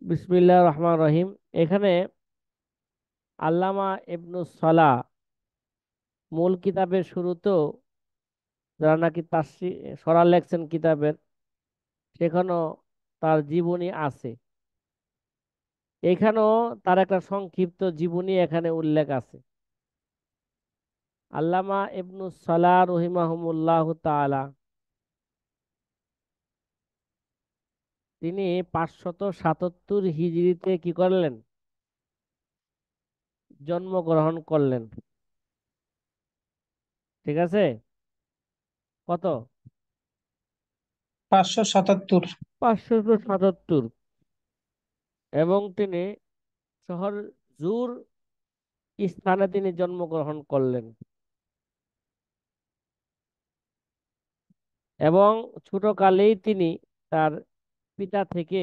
বিসমিল্লাহির রহমানির রহিম। এখানে আল্লামা ইবনুস সালাহ মূল কিতাবের শুরুতেও যারা নাকি সরাল লেখছেন কিতাবের, সেখানেও তার জীবনী আছে। এখানেও তার একটা সংক্ষিপ্ত জীবনী এখানে উল্লেখ আছে। আল্লামা ইবনুস সালাহ রহিমাহুমুল্লাহ তাআলা তিনি 577 হিজরিতে কি করলেন? জন্মগ্রহণ করলেন। ঠিক আছে? কত? 577। 577। এবং তিনি শহর জুর স্থানে তিনি জন্মগ্রহণ করলেন। এবং ছোটকালেই তিনি তার পিতা থেকে,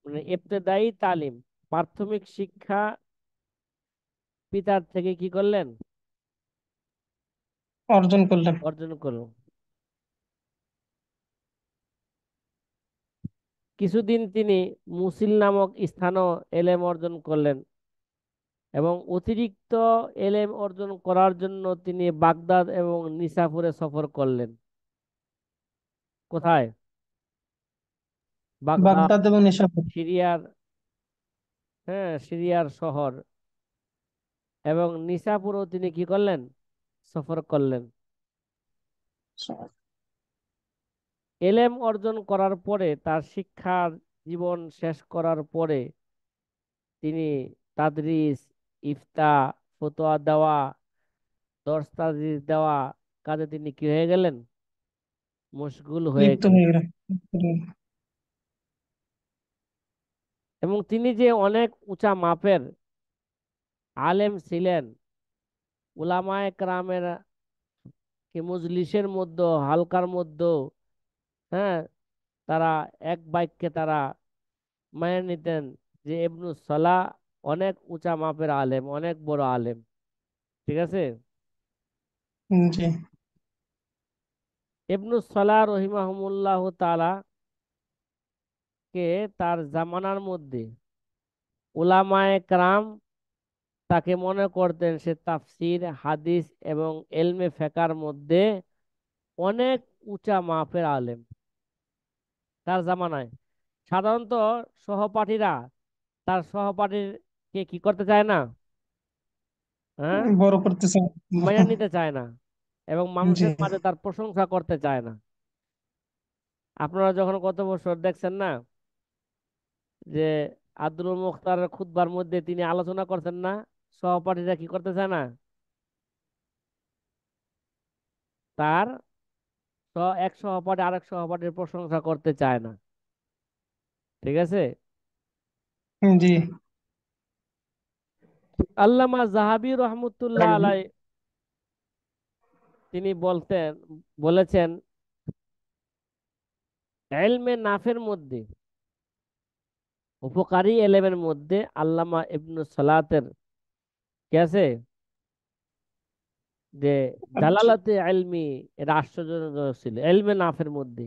মানে ইবতেদায়ী তালিম, প্রাথমিক শিক্ষা পিতার থেকে কি করলেন? অর্জন করলেন। অর্জন করলেন। কিছুদিন তিনি মুসিল নামক স্থানেও এলেম অর্জন করলেন। এবং অতিরিক্ত এলেম অর্জন করার জন্য তিনি বাগদাদ এবং নিসাপুরে সফর করলেন। কোথায়? বাগদাদ, বাগদাদ এবং নিশাপুর। সিরিয়ার, হ্যাঁ, সিরিয়ার শহর। এবং নিসাপুরও তিনি কি করলেন? সফর করলেন। এলেম অর্জন করার পরে, তার শিক্ষার জীবন শেষ করার পরে, তিনি তাদরিস, ইফতা, ফতোয়া দেওয়া, দর্স তাদরিস দেওয়া কাজে তিনি কি হয়ে গেলেন? মশগুল হয়ে লিপ্ত গেলেন। হয়ে গেলেন। এবং তিনি যে অনেক উঁচা মাপের আলেম ছিলেন, উলামায়ে কেরামের কি মজলিসের মধ্যে, হালকার মধ্যে, হ্যাঁ, তারা এক বাক্যে তারা মেনে নিতেন যে ইবনুস সালাহ অনেক উঁচা মাপের আলেম, অনেক বড় আলেম। ঠিক আছে? জি। ইবনুস সালাহ রহিমাহুমুল্লাহ তাআলা কে তার জামানার মধ্যে উলামায়ে কেরাম তাকে মনে করতেন সে তাফসির, হাদিস এবং এলমে ফেকার মধ্যে অনেক উঁচা মাপের আলেম তার জামানায়। সাধারণত সহপাঠীরা তার সহপাঠীর কে কি করতে চায় না, হ্যাঁ, বড় করতেছে। মেনে নিতে চায় না, এবং জি। মানুষের মাঝে তার প্রশংসা করতে চায় না। আপনারা যখন গত বছর দেখছেন না যে আব্দুল মুখতারের খুতবার মধ্যে তিনি আলোচনা করছেন না, সহপাঠীরা কি করতে চায় না, তার এক সহপাঠী আরেক সহপাঠীর প্রশংসা করতে চায় না। ঠিক আছে? জি। আল্লামা জাহাবি রহমতুল্লাহ আলাই তিনি বলেছেন এলমে নাফের মধ্যে, উপকারী এলেমের মধ্যে আল্লামা ইবনু সালাতের কি আছে, যে আচ্ছা। জালালাতে এলমি, এটা আশ্চর্যজনক ছিল। এলমে নাফের মধ্যে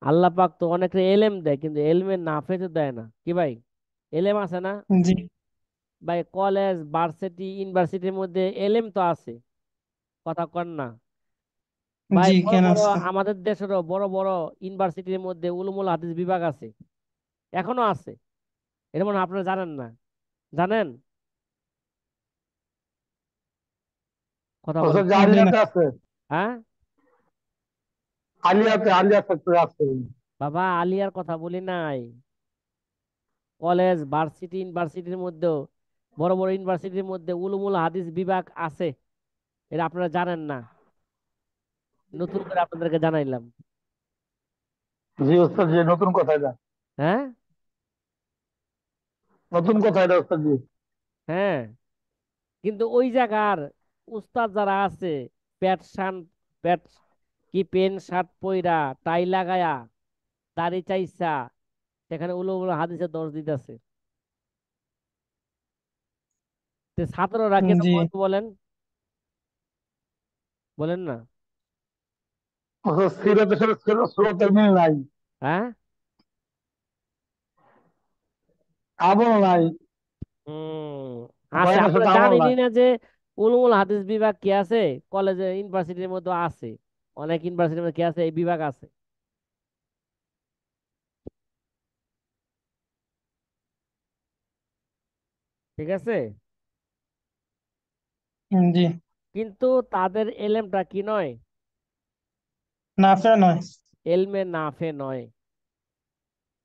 আল্লাহ পাক তো অনেকে এলেম দেয়, কিন্তু এলমে নাফে তো দেয় না। কি ভাই? এলেম আছে না জি। ভাই? কলেজ, ভার্সিটি, ইউনিভার্সিটির মধ্যে এলেম তো আছে, কথা কন না ভাই? জি, বড় কেন বড় আছে? আমাদের দেশেরও বড় বড় ইউনিভার্সিটির মধ্যে উলুমুল হাদিস বিভাগ আছে, এখনো আছে। এটা মনে হয় আপনারা জানেন না। জানেন? কথা বলেন। ওসব যে জি না। আলিয়াতে আছে, হ্যাঁ আলিয়া সেক্টরে আছে। বাবা, আলিয়ার কথা বলি নাই। কলেজ, ভার্সিটি, ইউনিভার্সিটির মধ্যেও, বড় বড় ইউনিভার্সিটির মধ্যে উলুমুল হাদিস বিভাগ আছে। এটা আপনারা জানেন না, নতুন করে আপনাদেরকে জানাইলাম। জি ওস্তাদ জি, নতুন কথা এটা। হ্যাঁ, নতুন কথা এটা ওস্তাদ জি। হ্যাঁ। কিন্তু ওই জায়গার উস্তাদ যারা আছে, প্যাট শার্ট, প্যাট কি প্যান্ট শার্ট পইরা, টাই লাগায়া, দাড়ি চাইছা, সেখানে উলুমুল হাদিসের দর্শ দিতেছে। ছাত্ররা কেন জি। বন্ধ বলেন? বলেন না। ওসব সিরাতের সাথে সুরতের মিল নাই। হ্যাঁ, আমল নাই। হম আছে, বয়ানের আমরা সাথে আমল জানিনি নাই। না যে উলুমুল হাদিস বিভাগ কি আছে। কলেজে ইউনিভার্সিটির মধ্যে আছে, অনেক ইউনিভার্সিটির মধ্যে কি আছে, এই বিভাগ আছে। ঠিক আছে। জি। কিন্তু তাদের এলেমটা কি নয়, নাফে নয়। এলমে নাফে নয়।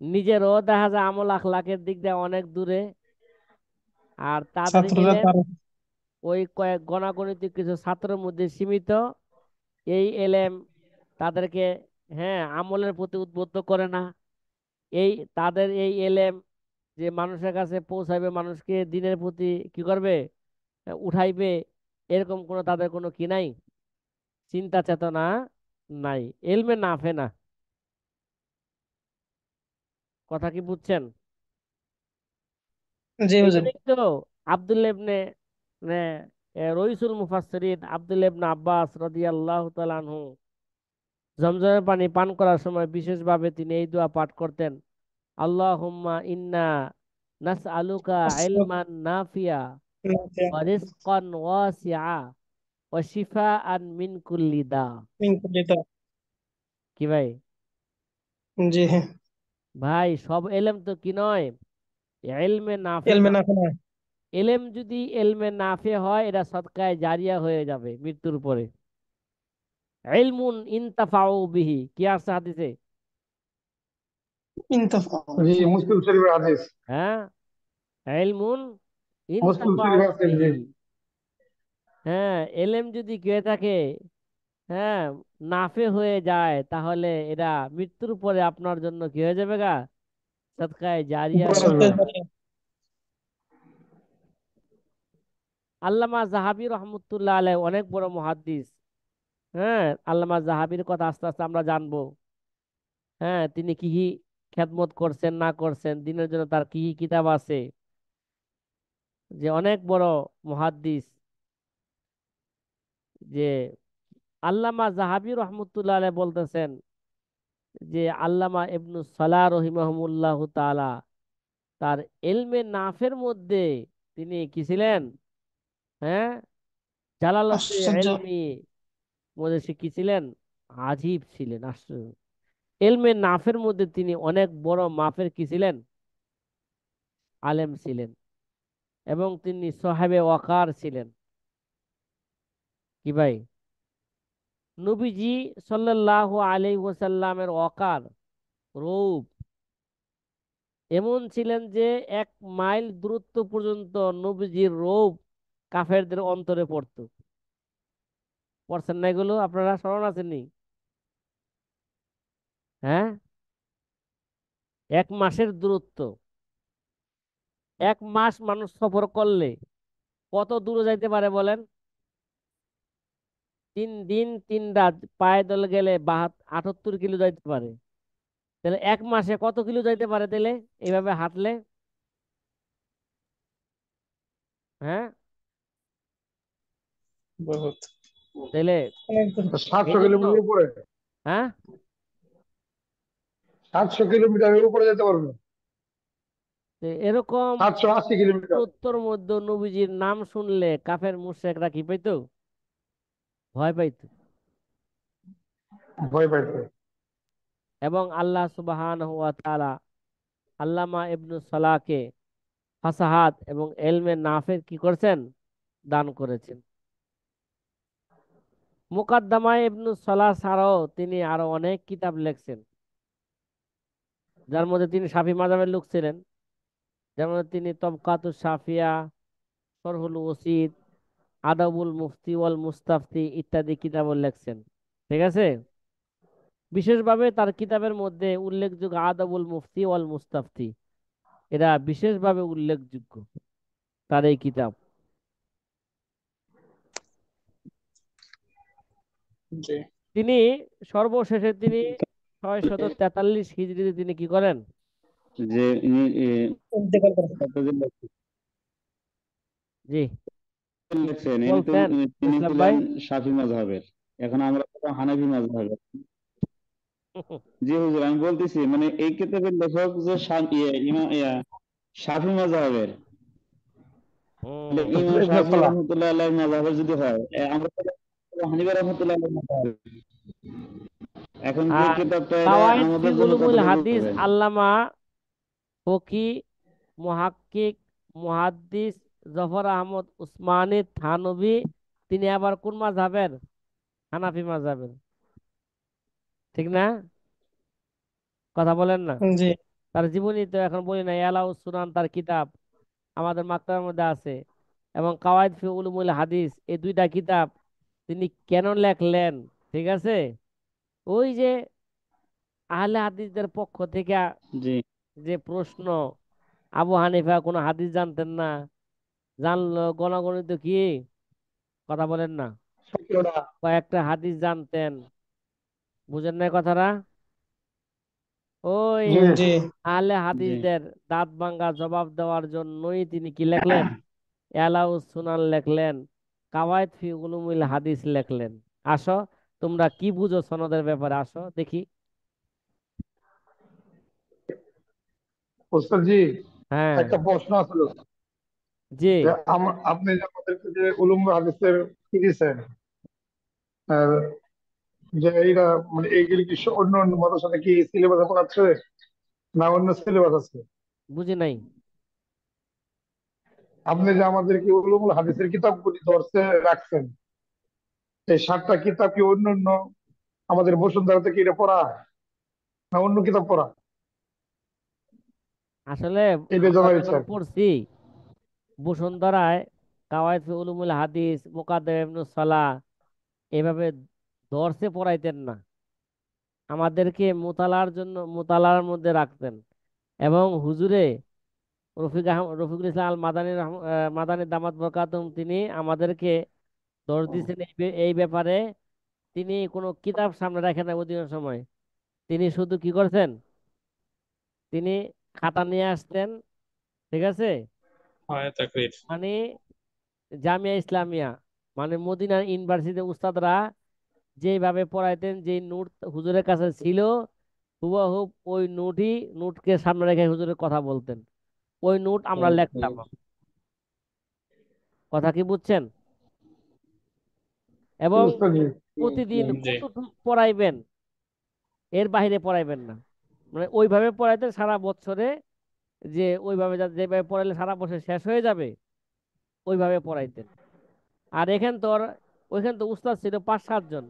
নিজেরও দেখা যায় আমল আখলাকের দিক দিয়ে অনেক দূরে, আর তাদের ছাত্ররা এলেম পারে। ওই কয়েক গণাগণিত কিছু ছাত্রের মধ্যে সীমিত। এই এলেম তাদেরকে, হ্যাঁ, আমলের প্রতি উদ্বুদ্ধ করে না। এই তাদের এই এলেম যে মানুষের কাছে পৌঁছাবে, মানুষকে দিনের প্রতি কি করবে, উঠাইবে, এরকম কোনো তাদের কোনো কি নাই, চিন্তা চেতনা নাই। এলমে নাফে না। কথা কি বুঝছেন? জি এই হুজুর। জন্যই তো আব্দুল্লাহ ইবনে মানে, রইসুল মুফাসসিরিন আব্দুল্লাহ ইবনে আব্বাস রাদিয়াল্লাহু তাআলা আনহু জমজমের পানি পান করার সময় বিশেষভাবে তিনি এই দোয়া পাঠ করতেন: আল্লাহুম্মা ইন্না নাসআলুকা ইলমান নাফিয়া ওয়া রিজকান ওয়াসিআ ওয়া শিফাআন মিন কুল্লি দা। কি ভাই? জি হ্যাঁ। ভাই সব এলেম তো কি নয়, ইলমে নাফে এলমে নয়। নাফে নয়। এলেম যদি এলমে নাফে হয়, এটা সদকায়ে জারিয়া হয়ে যাবে মৃত্যুর পরে। ইলমুন ইনতাফাউ বিহি, কি আছে হাদিসে? ইনতাফা। জি, মুসলিম শরীফের হাদিস। হ্যাঁ, ইলমুন মুসলিম ইনতাফাউ শরীফ আছে, জি। বিহি। হ্যাঁ, এলেম যদি হয়ে থাকে, হ্যাঁ, নাফে হয়ে যায়, তাহলে এটা মৃত্যুর পরে আপনার জন্য কি হয়ে যাবে গা, সদকায়ে জারিয়া উপকার হয়ে আসবে। সদকায়ে যাবে। জারিয়া। আল্লামা জাহাবি রহমতুল্লাহ আলাইহ অনেক বড় মুহাদ্দিস। হ্যাঁ, আল্লামা জাহাবির কথা আস্তে আস্তে আমরা জানবো। হ্যাঁ, তিনি কি কি খেদমত করছেন না করছেন, দিনের জন্য তার কি কি কিতাব আছে, যে অনেক বড় মুহাদ্দিস। যে আল্লামা জাহাবি রহমতুল্লাহ আলাইহ বলতেছেন যে আল্লামা ইবনু সালাহ রহিমাহুল্লাহ তাআলা তার এলমে নাফের মধ্যে তিনি কি ছিলেন, হ্যাঁ, জালালতে আশ্চর্য। এলমি মধ্যে সে কি ছিলেন, আজীব ছিলেন, আশ্চর্য। এলমে নাফের মধ্যে তিনি অনেক বড় মাপের কি ছিলেন, আলেম ছিলেন। এবং তিনি সাহেবে ওয়াকার ছিলেন। কি ভাই? নবীজি সাল্লাল্লাহু আলাইহি ওয়াসাল্লামের ওয়াকার, রূপ এমন ছিলেন যে 1 মাইল দূরত্ব পর্যন্ত নবীজির রূপ কাফেরদের অন্তরে পড়তো। পড়ছেন না এগুলো? আপনারা স্মরণ আছেননি? হ্যাঁ, 1 মাসের দূরত্ব, 1 মাস মানুষ সফর করলে কত দূরে যাইতে পারে বলেন? 3 দিন 3 রাত পায়ে দলে গেলে 78 কিলো যাইতে পারে। তাহলে 1 মাসে কত কিলো যাইতে পারে তাহলে, এইভাবে হাঁটলে? হ্যাঁ, বহুত। তাহলে অনেক দূর। সাতশো এই জন্য, কিলোমিটার উপরে। হ্যাঁ, 700 কিলোমিটারের উপরে যেতে পারবে। তো এরকম 780 কিলোমিটার। দূরত্বর মধ্যে নবীজির নাম শুনলে কাফের মুশরিকরা কি পাইতো, ভয় পাইতো। ভয় পাইতে। এবং আল্লাহ সুবহানাহু ওয়া তাআলা আল্লামা ইবনু সালাহকে ফাসাহাত এবং এলমে নাফের কি করেছেন, দান করেছেন। মুকাদ্দামায়ে ইবনু সালাহ ছাড়াও তিনি আরো অনেক কিতাব লিখছেন, যার মধ্যে তিনি শাফি মাযহাবের লোক ছিলেন। যেমন তিনি তবকাতুশ শাফিয়া, শরহুল ওসিদ, আদাবুল মুফতি ওয়াল মুস্তাফতি ইত্যাদি কিতাব লিখছেন। ঠিক আছে। বিশেষভাবে তার কিতাবের মধ্যে উল্লেখযোগ্য আদাবুল মুফতি ওয়াল মুস্তাফতি, এরা বিশেষভাবে উল্লেখযোগ্য, তার এই কিতাব। জি। তিনি সর্বশেষে তিনি 643 হিজরিতে তিনি কি করেন, যে ইনি ইন্তেকাল করে। জি, লিখছেন, বলছেন তিনি ইসলাম ভাই। ছিলেন শাফি মাযহাবের। এখন আমরা হলাম হানাফি মাযহাবের। জি হুজুর, আমি বলতেছি মানে এই কিতাবের লেখক যে শাফি মাযহাবের, তাহলে হুম ইমাম ইবনে শাফি সালাহ। রহমতুল্লাহ আলাইহির মাযহাবের যদি হয়, আমরা তো আবু হানিফা রহমতুল্লাহ আলাইহির মাযহাব। এখন যে আর কিতাবটা, এটা কাওয়াইদ ফি আমাদের জন্য উলুমুল কতটুকু হাদিস হবে? আল্লামা ফকি মুহাক্কিক মুহাদ্দিস জফর আহমদ উসমানী থানভী, তিনি আবার কোন মাযহাবের? হানাফি মাযহাবের, ঠিক না? কথা বলেন না। জি তার জীবনী তো এখন বলি না, এলাউস সুনান তার কিতাব আমাদের মাকতাবের মধ্যে আছে। এবং কাওয়াইদ ফি উলুমুল হাদিস, এই দুইটা কিতাব তিনি কেন লেখলেন? ঠিক আছে, ওই যে আহলে হাদিসদের পক্ষ থেকে জি যে প্রশ্ন, আবু হানিফা কোনো হাদিস জানতেন না, জানলো গণগণিত কি, কথা বলেন না, সতেরোটা। কয়েকটা হাদিস জানতেন। বুঝেন না কথাটা? ওই জি জি আহলে জি হাদিসদের দাঁত ভাঙ্গা জবাব দেওয়ার জন্যই তিনি কি লেখলেন? এলাউস সুনান লেখলেন, কাওয়ায়েদ ফি উলুমিল হাদিস লেখলেন। আসো, তোমরা কি বুঝো সনদের ব্যাপারে, আসো দেখি। ওস্তাদ জি, হ্যাঁ। একটা প্রশ্ন আছে। জি। যে আপনি যে আমাদেরকে যে উলুম হাদিসের কি দিয়েছেন, আহ, যে এইটা মানে এইগুলি কি অন্য অন্য মতের সাথে কি সিলেবাসে পড়াচ্ছে না অন্য সিলেবাস আছে? বুঝি নাই। আপনি যে আমাদেরকে উলুমুল হাদিসের কিতাবগুলি ধরছে রাখছেন, এই 7টা কিতাব কি অন্য অন্য আমাদের বসুন্ধরা থেকে এটা পড়া না অন্য কিতাব পড়া? আসলে এটা আমরা জানার ইচ্ছা যখন আর কি। পড়ছি বসুন্ধরায়, কাওয়ায়েদ ফি উলুমুল হাদিস, মুকাদ্দম ইবনুস সালাহ, এভাবে দর্সে পড়াইতেন না, আমাদেরকে মোতালার জন্য মোতালার মধ্যে রাখতেন। এবং হুজুরে রফিকুল ইসলাম আল মাদানী মাদানী দামাত বরকাতুম, তিনি আমাদেরকে দর্শ দিয়েছেন এই ব্যাপারে। তিনি কোনো কিতাব সামনে রাখেন না অধিকাংশ সময়, তিনি শুধু কি করছেন, তিনি খাতা নিয়ে আসতেন, ঠিক আছে, হয় তাকরীর। মানে জামিয়া ইসলামিয়া, মানে মদিনার ইউনিভার্সিটির উস্তাদরা যেভাবে পড়াইতেন, যে নোট হুজুরের কাছে ছিল, হুবহু ওই নোটকে সামনে রেখে হুজুরের কথা বলতেন, ওই নোট আমরা লিখতাম। কথা কি বুঝছেন? কি এবং উস্তাদ জি? প্রতিদিন জি কতটুকু পড়াইবেন, এর বাইরে পড়াইবেন না। মানে ওইভাবে পড়াইতেন সারা বছরে, যে ওইভাবে যেভাবে পড়াইলে সারা বছর শেষ হয়ে যাবে, ওইভাবে পড়াইতেন। আর এখান তো ওইখানে তো উস্তাদ ছিল 5-7 জন,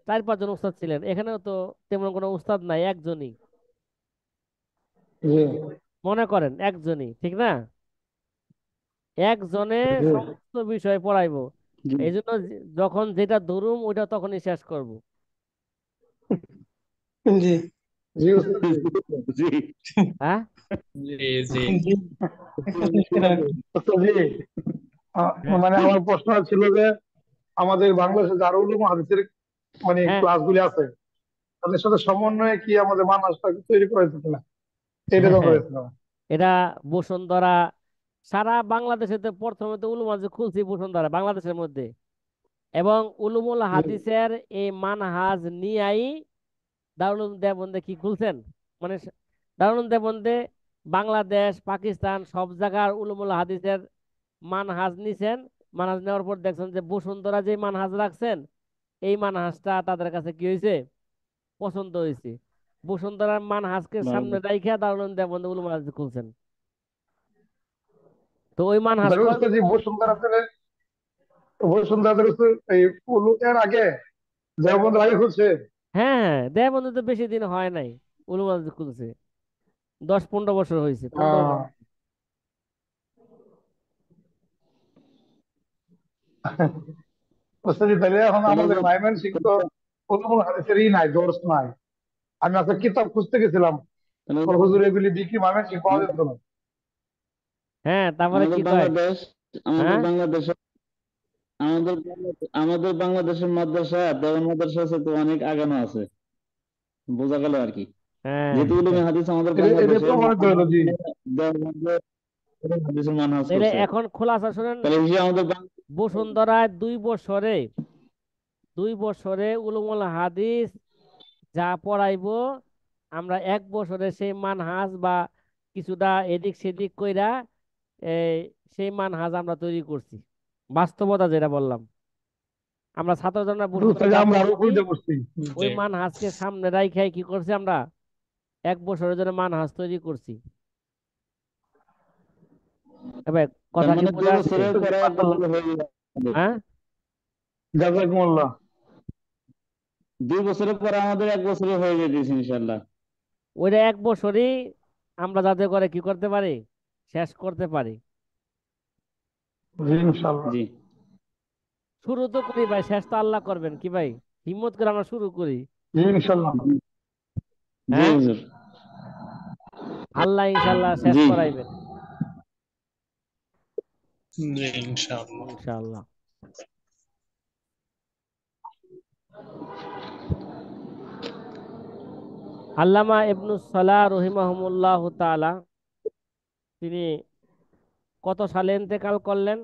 4-5 জন উস্তাদ ছিলেন, এখানেও তো তেমন কোনো উস্তাদ নাই, একজনই, জি মনে করেন একজনই, ঠিক না? একজনে জি সমস্ত বিষয় পড়াইবো। জি এই জন্য যখন যেটা ধরুম ওইটা তখনই শেষ করব। জি জি উস্তাদ জি। জি হ্যাঁ। জি জি জি উস্তাদ জি, হ্যাঁ। মানে আমার প্রশ্ন ছিল যে আমাদের বাংলাদেশে যারা উলুম হাদিসের মানে হ্যাঁ। ক্লাসগুলি আছে তাদের সাথে সমন্বয়ে কি আমাদের মানসটা তৈরি করা যেত কিনা, এটা হ্যাঁ। জানতে হ্যাঁ। চাইছিলাম। এটা বসুন্ধরা, সারা বাংলাদেশে তো প্রথমে তো উলুম হাদিস খুলছি বসুন্ধরা বাংলাদেশের মধ্যে। এবং উলুমুল জি হাদিসের এই মানহাজ নিয়াই দারুল উলুম দেওবন্দে কি খুলছেন, মানে দারুল উলুম দেওবন্দে বাংলাদেশ পাকিস্তান সব জায়গার উলুমুল হাদিসের মানহাজ নিছেন। মানহাজ নেওয়ার পর দেখছেন যে বসুন্ধরা যে মানহাজ রাখছেন, এই মানহাজটা তাদের কাছে কি হয়েছে, পছন্দ হয়েছে। বসুন্ধরার মানহাজকে সামনে ভালো। রাইখা দারুল উলুম দেওবন্দে উলুমুল হাদিস খুলছেন। তো ওই মানহাজ তাহলে উস্তাদ জি, বসুন্ধরা এই এর আগে দেওবন্দের আগে খুলছে। হ্যাঁ, হ্যাঁ, দেওবন্দে তো বেশি দিন হয় নাই, উলুমুল হাদিস খুলছে 10-15 বছর হয়েছে, 15 বছর। আহ বুঝতে তাহলে এখন তাহলে আমাদের মাইমেন সিং তো উলুমুল হাদিসেরই নাই, দোর্স নাই। আমি একটা কিতাব খুঁজতে গেছিলাম, তাহলে হুজুর এগুলি বিক্রি মাইমেন সিং পাওয়া যেত না। হ্যাঁ, তারপরে আমাদের কি কয়? বাংলাদেশ আমাদের হ্যাঁ। বাংলাদেশ আমাদের বাংলাদেশের মাদ্রাসা, দেওয়ান মাদ্রাসা আছে তো অনেক আগানো আছে, বোঝা গেল আর কি। হ্যাঁ। যেহেতু উলুমে হাদিস আমাদের এটা এটা বাংলাদেশে, প্রমাণিত হলো জি। দেওবন্দের হাদিসের মানহাজ তাহলে করছে, এখন খোলাসা শুনেন, তাহলে এই যে আমাদের বসুন্ধরায় 2 বছরে উলুমুল হাদিস যা পড়াইবো, আমরা 1 বছরে সেই মানহাজ বা কিছুটা এদিক সেদিক কইরা এই সেই মানহাজ আমরা তৈরি করছি। বাস্তবতা যেটা বললাম, আমরা ছাত্রজনরা বসে বুঝতে যে আমরা আরো উল্টে করছি। ওই জি মানহাজকে সামনে রাইখাই কি করছি আমরা, 1 বছরের জন্য মানহাজ তৈরি করছি। এবার তার কথা কি মানে বোঝা আসছে? 2 বছরের পরে 1 বছর হয়ে যাবে আমাদের। হ্যাঁ, জাযাকুমুল্লাহ। 2 বছরের পরে আমাদের 1 বছরে হয়ে যেতেছে ইনশাল্লাহ। ওইটা 1 বছরই আমরা যাতে করে কি করতে পারি, শেষ করতে পারি। জি ইনশাআল্লাহ। জি শুরু তো করি ভাই, শেষ তো আল্লাহ করবেন কি ভাই, হিম্মত করে আমরা শুরু করি। জি ইনশাআল্লাহ। জি জি হ্যাঁ, হুজুর। আল্লাহ ইনশাল্লাহ শেষ জি করাইবেন জি ইনশাআল্লাহ। ইনশাল্লাহ। আল্লামা ইবনুস সালাহ রহিমাহুমুল্লাহ তাআলা, তিনি কত সালে ইন্তেকাল করলেন?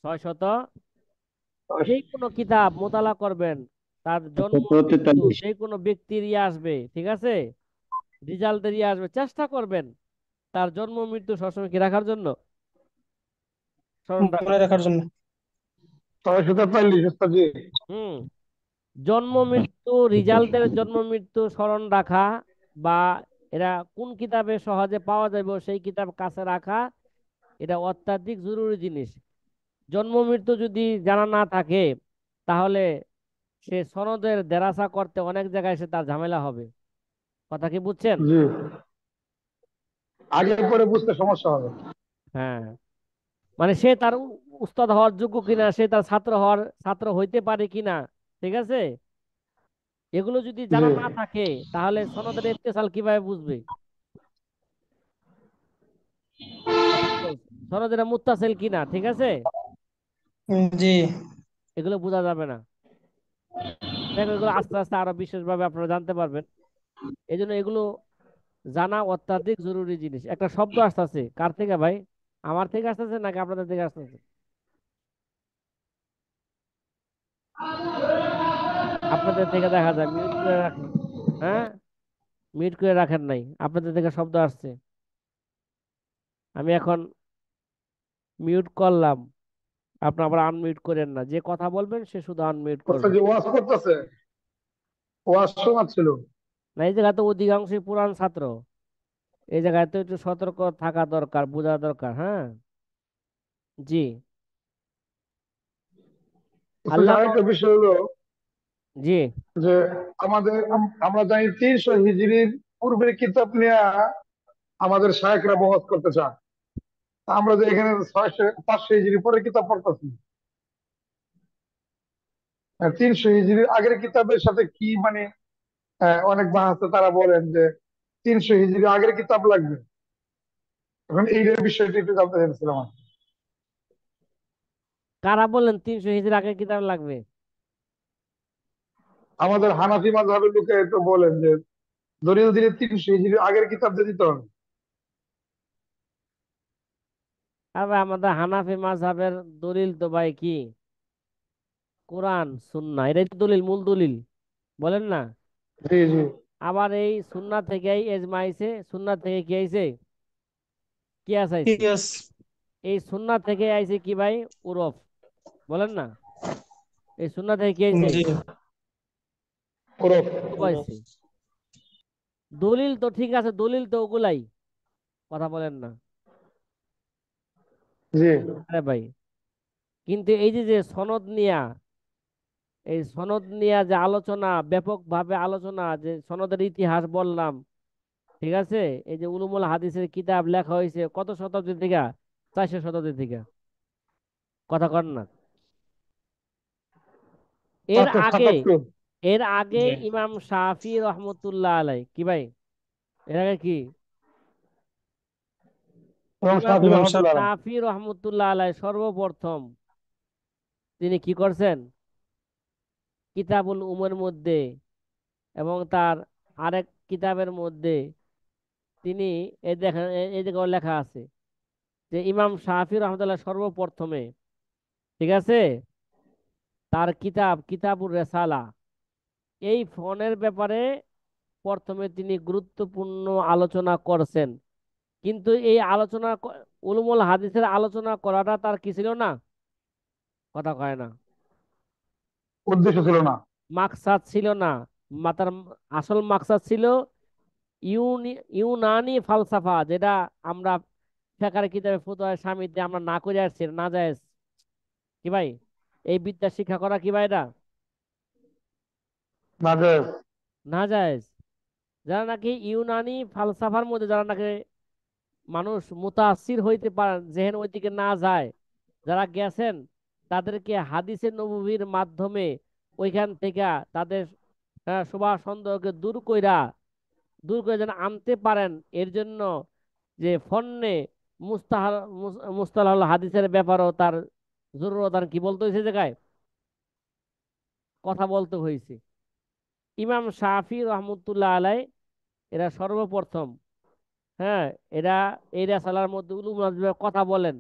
600, যে কোনো কিতাব মোতালা করবেন, তার জন্ম মৃত্যু 43। যে কোনো ব্যক্তির আসবে, ঠিক আছে, রেজাল্টের আসবে, চেষ্টা করবেন তার জন্ম মৃত্যু সবসময় কি রাখার জন্য, স্মরণ মনে রাখার। রাখার জন্য। 643 উস্তাদ জি। হুম, জন্ম মৃত্যু, রেজাল্টের জন্ম মৃত্যু স্মরণ রাখা, বা এরা কোন কিতাবে সহজে পাওয়া যাবে সেই কিতাব কাছে রাখা, এটা অত্যাধিক জরুরি জিনিস। জন্ম মৃত্যু যদি জানা না থাকে, তাহলে সে সনদের দেরাসা করতে অনেক জায়গায় সে তার ঝামেলা হবে। কথা কি বুঝছেন? জি, আগে পরে বুঝতে সমস্যা হবে। হ্যাঁ, মানে সে তার উস্তাদ হওয়ার যোগ্য কিনা, সে তার ছাত্র হইতে পারে কিনা, ঠিক আছে, এগুলো যদি জি জানা না থাকে, তাহলে সনদের ইত্তেসাল কিভাবে বুঝবে? সনদের মুত্তাসিল কিনা, ঠিক আছে, জি এগুলো বোঝা যাবে না। দেখো, এগুলো আস্তে আস্তে আরো বিশেষভাবে আপনারা জানতে পারবেন। এই জন্য এগুলো জানা অত্যাধিক জরুরি জিনিস। একটা শব্দ আসতেছে, কার থেকে ভাই? আমার থেকে আসতেছে নাকি আপনাদের থেকে আসতেছে? আপনাদের থেকে দেখা যায় মিউট করে রাখেন। হ্যাঁ, মিউট করে রাখেন নাই, আপনাদের থেকে শব্দ আসছে। আমি এখন মিউট করলাম, আপনি আবার আনমিউট করেন না, যে কথা বলবেন সে শুধু আনমিউট উস্তাদ করবেন। জি ওয়াজ করতেছে, ওয়াজ শোনাচ্ছিল। না, এই জায়গায় তো অধিকাংশই পুরান ছাত্র, এই জায়গায় তো একটু সতর্ক থাকা দরকার, বোঝা দরকার। হ্যাঁ, জি। উস্তাদ জি, আল্লাহ, আরেকটা বিষয় হলো জি, যে আমরা জানি 300 হিজরির পূর্বের কিতাব নিয়ে আমাদের শায়েখরা বহস করতে চান। তা আমরা যে এখানে 500 হিজরি পরে কিতাব পড়তেছি, 300 হিজরির আগের কিতাবের সাথে কি মানে অনেক বাহাতে তারা বলেন যে 300 হিজরি আগের কিতাব লাগবে। এখন এই বিষয়টা একটু জানতে চাইছিলাম আমি। কারা বললেন 300 হিজরি আগের কিতাব লাগবে? আমাদের হানাফি মাযহাবের লোকে তো বলেন যে দলিল দিলে 300 হিজরি আগের কিতাব দিয়ে দিতে হবে। আবার আমাদের হানাফি মাযহাবের দলিল তো ভাই কি, কোরআন সুন্নাহ, এটাই তো দলিল, মূল দলিল, বলেন না? জি জি আবার এই সুন্নাহ থেকেই এজমা আইছে, সুন্নাহ থেকে কি আইছে, কিয়াস আইছে। ঠিক আছে। এই সুন্নাহ থেকে আইছে কি ভাই, উরফ, বলেন না? এই সুন্নাহ থেকে কি আইছে, জি ওরফ। উরফ আইছে। দলিল তো ঠিক আছে, দলিল তো ওগুলাই, কথা বলেন না? জি আরে ভাই, কিন্তু এই যে যে সনদ নিয়া, এই সনদ নিয়া যে আলোচনা, ব্যাপকভাবে আলোচনা, যে সনদের ইতিহাস বললাম, ঠিক আছে, এই যে উলুমুল হাদিসের কিতাব লেখা হয়েছে কত শতাব্দী থেকে? 400 শতাব্দী থেকে। কথা কর না? এর আগে, 577। এর আগে জি ইমাম শাফি রহমতুল্লাহ আলাই কি ভাই, এর আগে কি, ইমাম ইমাম শাফি ইমাম সাহেব। রহমাতুল্লাহ আলাইহি। শাফি রহমতুল্লাহ আলাই সর্বপ্রথম তিনি কি করছেন, কিতাবুল উমের মধ্যে এবং তার আরেক কিতাবের মধ্যে, তিনি এই দেখেন, এই জায়গায় লেখা আছে যে ইমাম শাফি রহমতুল্লাহ সর্বপ্রথমে, ঠিক আছে, তার কিতাবুর রেসালা, এই ফোনের ব্যাপারে প্রথমে তিনি গুরুত্বপূর্ণ আলোচনা করছেন, কিন্তু এই আলোচনা উলুমুল হাদিসের আলোচনা করাটা তার কি ছিল না? কথা কয় না। উদ্দেশ্য ছিল না। মাকসাদ ছিল না। তার আসল মাকসাদ ছিল ইউনানি ফালসাফা, যেটা আমরা ফিকহের কিতাবে ফুতুহায়ে শামিতে আমরা না করে আসছি, না জায়েজ। কি ভাই, এই বিদ্যা শিক্ষা করা কি ভাই এটা না যে না জায়েজ। যারা নাকি ইউনানি ফালসাফার মধ্যে যারা নাকি মানুষ মুতাসির হইতে পারেন, যেহেন ওই দিকে না যায়, যারা গেছেন, তাদেরকে হাদিসে নববীর মাধ্যমে ওইখান থেকে তাদের শুভা সন্দেহকে দূর করে যেন আনতে পারেন। এর জন্য যে ফন্নে মুস্তালাহুল হাদিসের ব্যাপারেও তার জরুরত আর কি বলতে হয়েছে, জায়গায় কথা বলতে হয়েছে। ইমাম শাফি রহমতুল্লাহ আলাই এরা সর্বপ্রথম, হ্যাঁ, এরা এই রেসালার মধ্যে উলুমুল হাদিসের কথা বলেন,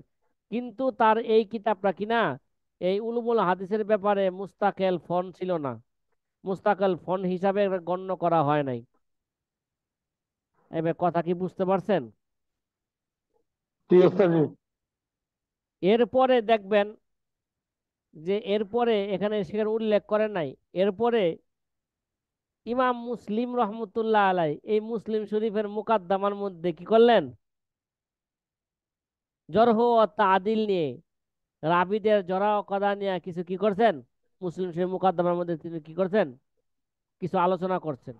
কিন্তু তার এই কিতাবটা কিনা এই উলুমুল হাদিসের ব্যাপারে মুস্তাকেল ফন ছিল না, মুস্তাকেল ফন হিসাবে এটা গণ্য করা হয় নাই। এবার কথা কি বুঝতে পারছেন? ঠিক আছে জি। এরপরে দেখবেন যে এরপরে এখানে সেখানে উল্লেখ করেন নাই, এরপরে ইমাম মুসলিম রহমতুল্লাহ আলাই এই মুসলিম শরীফের মুকাদ্দামার মধ্যে কি করলেন? জরহ ও তাদিল নিয়ে, রাবিদের জরা ও কদা নিয়ে কিছু কি করছেন, মুসলিম শরীফ মুকাদ্দামার মধ্যে তিনি কি করছেন, কিছু আলোচনা করছেন।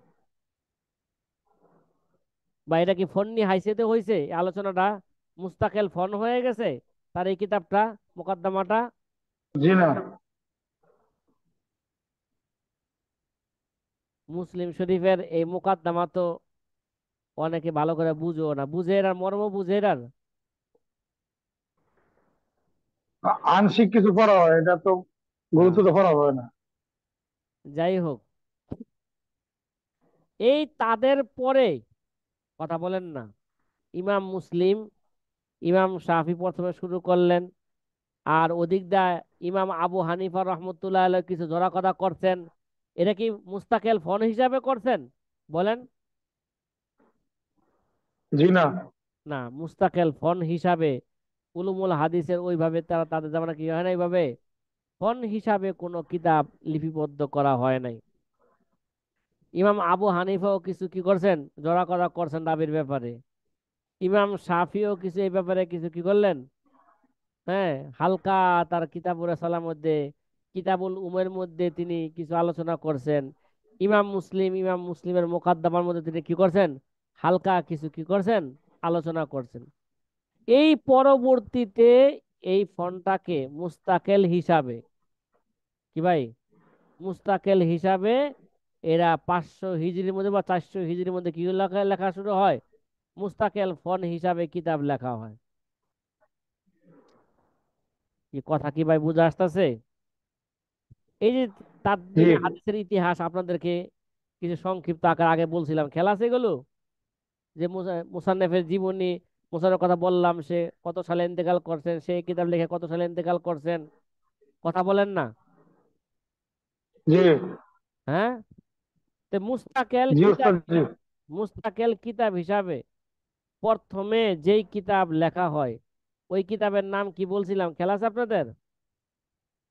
বা এটা কি ফন্নি হাইসিয়তে হয়েছে এই আলোচনাটা, মুস্তাকেল ফন হয়ে গেছে তার এই কিতাবটা, মুকাদ্দামাটা? জি না। মুসলিম শরীফের এই মুকাদ্দামা তো অনেকে ভালো করে বুঝো না, বুঝে এর মর্ম বুঝে এর। আংশিক কিছু পড়া হয়, এটা তো গুরুত্ব হ্যাঁ, তো পড়া হয় না। যাই হোক, এই তাদের পরে কথা বলেন না, ইমাম মুসলিম, ইমাম শাফি প্রথমে শুরু করলেন, আর ওদিক দা ইমাম আবু হানিফা রহমতুল্লাহ আলাইহ কিছু ধরা কথা করছেন। এটা কি মুস্তাকেল ফন হিসাবে করছেন? বলেন। জি না। না, মুস্তাকেল ফন হিসাবে উলুমুল হাদিসের ওইভাবে তারা তাদের জামানা কি হয় না, এইভাবে ফন হিসাবে কোনো কিতাব লিপিবদ্ধ করা হয় নাই। ইমাম আবু হানিফাও কিছু কি করছেন, জোড়া করা করছেন দাবির ব্যাপারে। ইমাম শাফিও কিছু এই ব্যাপারে কিছু কি করলেন, হ্যাঁ, হালকা তার কিতাবুল সালার মধ্যে, কিতাবুল উমের মধ্যে তিনি কিছু আলোচনা করছেন। ইমাম মুসলিমের মোকাদ্দমার মধ্যে তিনি কি করছেন, হালকা কিছু কি করছেন, আলোচনা করছেন। এই পরবর্তীতে এই ফন্টটাকে মুস্তাকেল হিসাবে, কি ভাই, মুস্তাকেল হিসাবে এরা 500 হিজরির মধ্যে বা 400 হিজরির মধ্যে কি লেখা লেখা শুরু হয়, মুস্তাকেল ফন হিসাবে কিতাব লেখা হয়। কি কথা কি ভাই বুঝে আসতেছে? এই যে জি তাদবিনে হাদিসের ইতিহাস আপনাদেরকে কিছু সংক্ষিপ্ত আকার আগে বলছিলাম, খেলা আছে এগুলো, যে মুসান্নেফের জীবনী, মুসান্নেফের কথা বললাম, সে কত সালে ইন্তেকাল করছেন, সে কিতাব লিখে কত সালে ইন্তেকাল করছেন, কথা বলেন না। জি হ্যাঁ, তো মুস্তাকেল জি কিতাব, ওস্তাদ জি। মুস্তাকেল কিতাব হিসাবে প্রথমে যেই কিতাব লেখা হয়, ওই কিতাবের নাম কি বলছিলাম, খেলা আছে আপনাদের?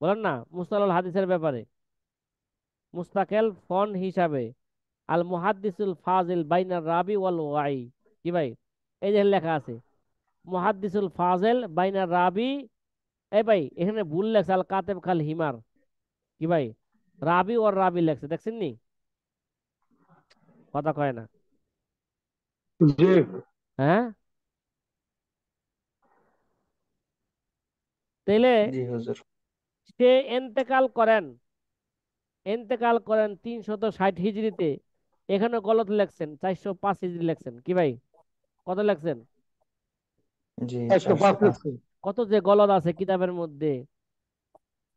বলেন না, মুস্তালাহুল হাদিসের ব্যাপারে মুস্তাকেল ফন হিসাবে আল মুহাদ্দিসুল ফাজিল বাইনার রাবি ওয়াল ওয়াই। কি ভাই, এই যে লেখা আছে মুহাদ্দিসুল ফাজিল বাইনার রাবি। এই ভাই এখানে ভুল লেখছে, আল কাতেব খাল হিমার। কি ভাই, রাবি ওর রাবি লেখছে, দেখছেন নি? কথা কয় না। জি হ্যাঁ, তাইলে জি হুজুর। সে এন্তেকাল করেন 360 হিজরিতে। এখানে গলত লেখছেন 405 হিজরি লেখছেন। কি ভাই, কত লেখছেন? জি 105 405। লিখছি। কত যে গলত আছে কিতাবের মধ্যে,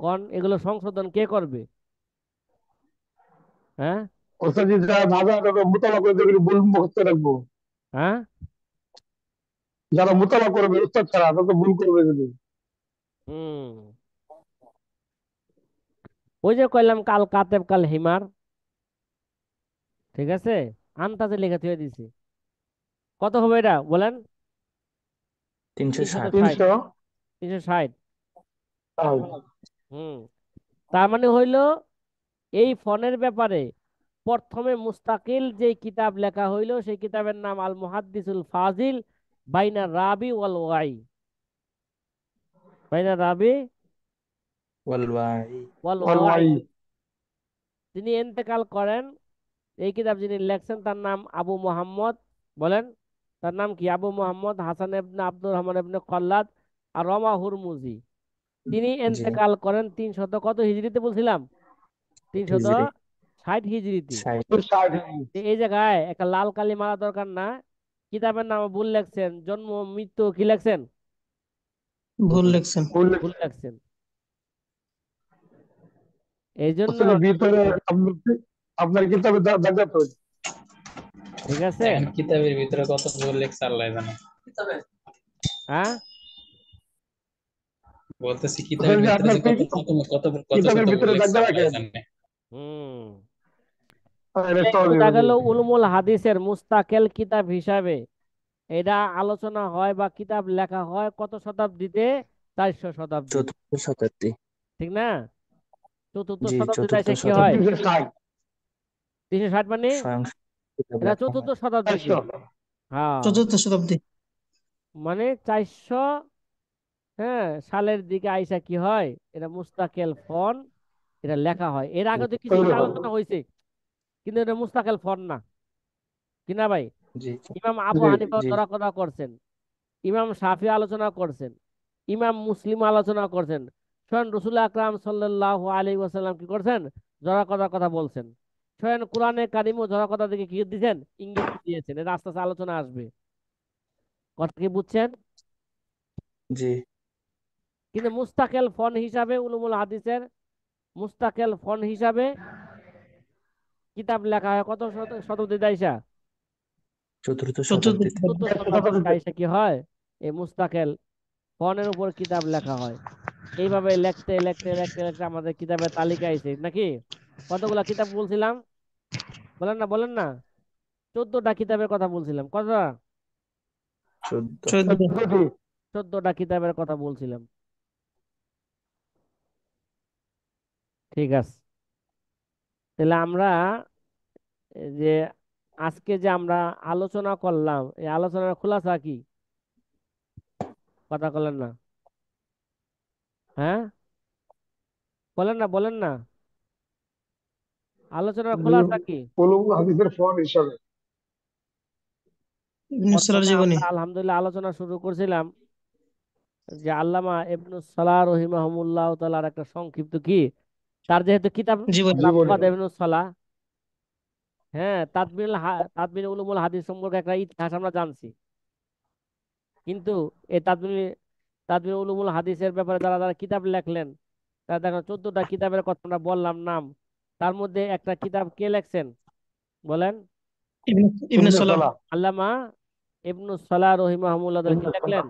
কোন এগুলো সংশোধন কে করবে? হ্যাঁ, ওস্তাদ জি, যারা না জানে তাদের মোতালা করে দেখলে ভুল মুখস্থ রাখবো। হ্যাঁ, যারা মোতালা করবে উস্তাদ ছাড়া, তারা তো ভুল করবে যদি। হুম, ওই যে কইলাম কাল কাতেব কাল হিমার। ঠিক আছে, আন্তাজে লেখা থুয়ে দিছি। কত হবে এটা বলেন? 360। 360। 360। 360। হুম। তার মানে হইল এই ফোনের ব্যাপারে প্রথমে মুস্তাকিল যে কিতাব লেখা হইল সেই কিতাবের নাম আল মুহাদ্দিসুল ফাজিল বাইনা রাবি ওয়াল ওয়াই। বাইনা রাবি ওয়াল ওয়াল ওয়াল ওয়াই। ওয়াই। তিনি ইন্তেকাল করেন। এই কিতাব যিনি লেখছেন তার নাম আবু মোহাম্মদ, বলেন তার নাম কি? আবু মোহাম্মদ হাসান ইবনে আব্দুর রহমান ইবনে খল্লাদ আর রমা হুরমুজি। তিনি জি। ইন্তেকাল করেন 300 কত হিজরিতে বলছিলাম? হিজরি 360 হিজরিতে। 60। 60। তো এই জায়গায় একটা লাল কালি মারা দরকার না। কিতাবের নাম ভুল লেখছেন, জন্ম মৃত্যু কি লেখছেন? ভুল লিখছেন। ভুল ভুল লিখছে। লেখছেন। এই জন্য আসলে ভিতরে আপনার কিতাবে দেখা তো। ঠিক আছে। এখন কিতাবের ভিতরে কত ভুল লেখছে আল্লাহ জানে। হ্যাঁ, বলতেছি আসলে কিতাবের যে ভিতরে আপনার যে কত কত কত কত কিতাবের শত ভুল ভিতরে লেখছে দেখা আল্লাহ রাখেন। জানে। হুম। এটা এই সহজ দেখা হবে। গেল উলুমুল হাদিসের মুস্তাকেল কিতাব হিসাবে এটা আলোচনা হয় বা কিতাব লেখা হয় কত শতাব্দীতে? 400 শতাব্দী। 4th শতাব্দী। ঠিক না? চতুর্থ জি, শতাব্দীতে চতুর্থ এসে কি হয়? শতাব্দী। 360। 360 মানে স্বয়ং কিতাব এটা লেখা চতুর্থ হয়। শতাব্দীতে। 400। হ্যাঁ, চতুর্থ শতাব্দী। মানে 400, হ্যাঁ, সালের দিকে আইসা কি হয় এটা মুস্তাকেল ফন এটা লেখা হয়। এর আগে তো কিছু তৈরি কিছু হয়। আলোচনা হয়েছে, কিন্তু এটা মুস্তাকেল ফন না, কিনা ভাই? জি ইমাম আবু জি। হানিফা জি ধরা কথা করছেন, ইমাম শাফি আলোচনা করছেন, ইমাম মুসলিম আলোচনা করছেন, স্বয়ং রসুল আকরাম সাল্লাল্লাহু আলাইহি ওয়াসাল্লাম কি করছেন? জরা কথার কথা বলছেন। স্বয়ং কোরআনে কারিমও জরা কথা দিকে কি দিয়েছেন? ইঙ্গিত দিয়েছেন। এটা আস্তে আস্তে আলোচনা আসবে। কথা কি বুঝছেন? জি। কিন্তু মুস্তাকেল ফন হিসাবে উলুমুল হাদিসের মুস্তাকেল ফন হিসাবে কিতাব লেখা হয় কত শতাব্দীতে আইসা? চতুর্থ চতুর্থ শতাব্দীতে। চতুর্থ শতাব্দীতে আইসা কি হয়? এই মুস্তাকেল ফনের উপর কিতাব লেখা হয়। এইভাবে লিখতে লিখতে লিখতে লিখতে আমাদের কিতাবের তালিকা আইছে নাকি? কতগুলা কিতাব বলছিলাম? বলেন না, বলেন না। 14টা কিতাবের কথা বলছিলাম। কতটা? 14। 14। 14টা কিতাবের কথা বলছিলাম। ঠিক আছে। তাহলে আমরা এই যে আজকে যে আমরা আলোচনা করলাম এই আলোচনার খোলাসা কি? কথা বলেন না। হ্যাঁ, বলেন না, বলেন না। আলোচনার খোলাসা কি? উলুমুল হাদিসের ফন্ট হিসাবে ইবনে সালার প্রথমে জীবনী। আমরা আলহামদুলিল্লাহ আলোচনা শুরু করছিলাম যে আল্লামা ইবনুস সালাহ রহিমাহুল্লাহ তাআলার একটা সংক্ষিপ্ত কি, তার যেহেতু কিতাব জীবনী। জীবনী। তাবকাত ইবনুস সালাহ, হ্যাঁ, তাদবির উলুমুল হাদিস সম্পর্কে একটা ইতিহাস আমরা জানছি। কিন্তু এই তাদবির উলুমুল হাদিসের ব্যাপারে যারা যারা কিতাব লেখলেন তারা দেখো 14টা কিতাবের কথা আমরা বললাম নাম। তার মধ্যে একটা কিতাব কে লেখছেন বলেন? ইবনে ইবনে ইবনে সালাহ। সালাহ। আল্লামা ইবনুস সালাহ রহিমাহুল্লাহ কি ইবনে সালাহ। লেখলেন?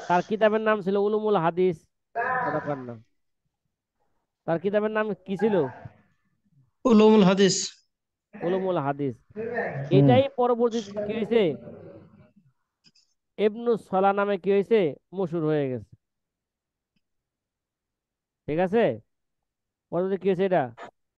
তার কিতাবের নাম ছিল উলুমুল হাদিস। কথা কন না। তার কিতাবের নাম কি ছিল? উলুমুল হাদিস। উলুমুল হাদিস। হুম। এটাই পরবর্তীতে কি হয়েছে? ইবনুস সালাহ নামে কি হয়েছে? মশহুর হয়ে গেছে। ঠিক আছে? পরবর্তীতে কি হয়েছে এটা?